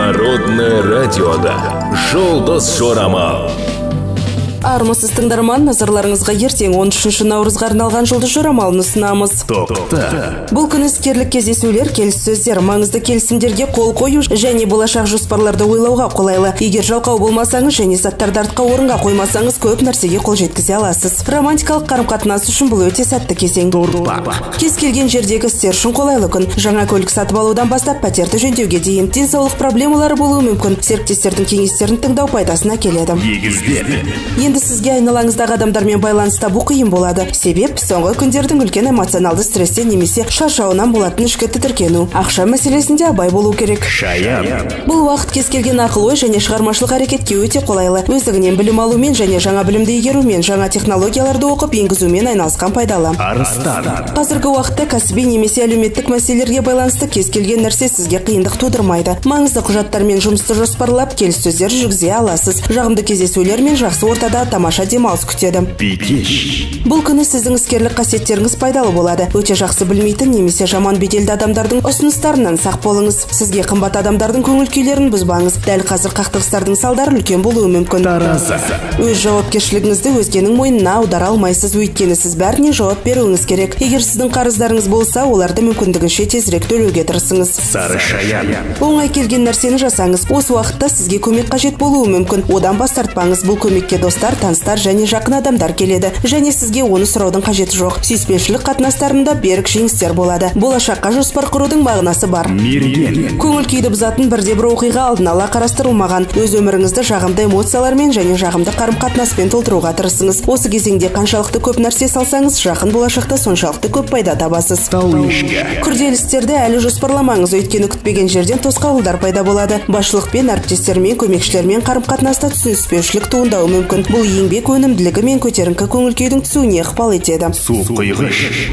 Народное радиода «Жұлдыз жорамал». Армысыз тыңдарман, назарларыңызға ертең 13 наурызға арналған жұлдыз жорамалын ұсынамыз. Топта. Бұл күн іскерлік кездесулер, келіссөздер, маңызды келісімдерге қол қою және болашақ жоспарларды ойлауға қолайлы. Егер жалқау болмасаңыз және заттарды артқа орынға қоймасаңыз, көп нәрсеге қол жеткізе аласыз. Романтикалық қарым-қатынас үшін бұл өте сәтті кезең. Кез келген жердегі істер үшін қолайлы күн. Жаңа көлік сатып алудан бастап пәтерді жөндеуге дейін денсаулық проблемалары болуы мүмкін. Серіктестердің кеңестерін тыңдау пайдасына келеді. Енді сізге айналаңыздағы адамдармен байланыс табу қиын болады. Себеп соңғы күндердің үлкен эмоционалды стресстен немесе шаршауынан болатын ішкі тітіркену. Ақша мәселесінде абай болу керек. Бұл уақыт кез келген ақыл ой және шығармашылық әрекетке өте қолайлы. Өздігінен білім алумен және жаңа білімді игерумен, жаңа технологияларды оқып енгізумен айналысқан пайдалы. Қазіргі уақытта кәсіби немесе әлеуметтік мәселелерге байланысты кез келген нәрсе сізге қиындық тудырмайды. Маңызды құжаттармен жұмысты жоспарлап, келіссөздер жүргізе аласыз. Жағымды кездесулер мен жақсы ортада тамаша демалыс күтеді. Бұл күні сіздің іскерлік қасиеттеріңіз пайдалы болады. Өте жақсы білмейтін немесе жаман беделді адамдардың ұсыныстарынан сақ болыңыз. Сізге қымбат адамдардың көңіл күйлерін бұзбаңыз. Дәл қазір қақтығыстардың салдары үлкен болуы мүмкін. Өз жауапкершілігіңізді өзгенің мойнына аудара алмайсыз, өйткені сіз бәріне жауап беруіңіз керек. Егер сіздің қарыздарыңыз болса, оларды мүмкіндігінше тезірек төлеуге тырысыңыз. Оңай келген нәрсені жасаңыз. Осы уақытта сізге көмек қажет болуы мүмкін. Одан бас тартпаңыз. Бұл көмекке достар, таныстар және жақын адамдар келеді. Және сізге оны сұраудың қажеті жоқ. Сүйіспеншілік қатынастарында берік жеңістер болады. Болашаққа жоспар құрудың мағынасы бар. Көңіл күйді бұзатын бірде-бір оқиға алдын ала қарастырылмаған. Өз өміріңізді жағымды эмоциялармен және жағымды қарым-қатынаспен толтыруға тырысыңыз. Осы кезеңде қаншалықты көп нәрсе салсаңыз, жақын болашақта соншалықты көп пайда табасыз. Күрделі істерді әлі жоспарламаңыз, өйткені күтпеген жерден тосқауылдар пайда болады. Басшылықпен, әріптестермен, көмекшілермен қарым-қатынаста түсініспеушілік туындауы мүмкін. Бұл еңбек өнімділігі мен көтеріңкі көңіл күйдің түсуіне ықпал етеді.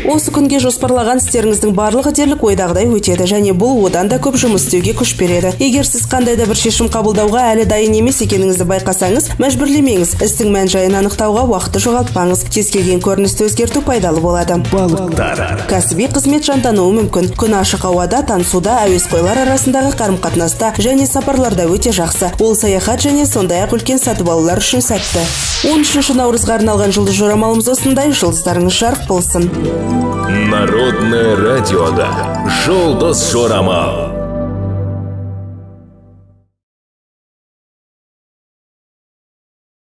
Осы күнге жоспарлаған істеріңіздің барлығы дерлік ойдағыдай өтеді және бұл одан да көп жұмыс істеуге күш береді. Егер сіз қандай да бір шешім қабылдауға әлі дайын емес екеніңізді байқасаңыз, мәжбүрлемеңіз. Істің мән-жайын анықтауға уақытты жоғалтпаңыз. Кез келген көріністі өзгерту пайдалы болады. Кәсіби қызмет жандануы мүмкін. Күн ашық ауада, танысуда, әуесқойлар арасындағы қарым-қатынаста және сапарларда өте жақсы. Ол саяхат және сондай-ақ үлкен сатып алулар үшін сәтті. 13 наурызға арналған жұлдыз жорамалымыз осындай. Жұлдыздарыңыз жарық болсын. Народное радиода «Жұлдыз жорамал».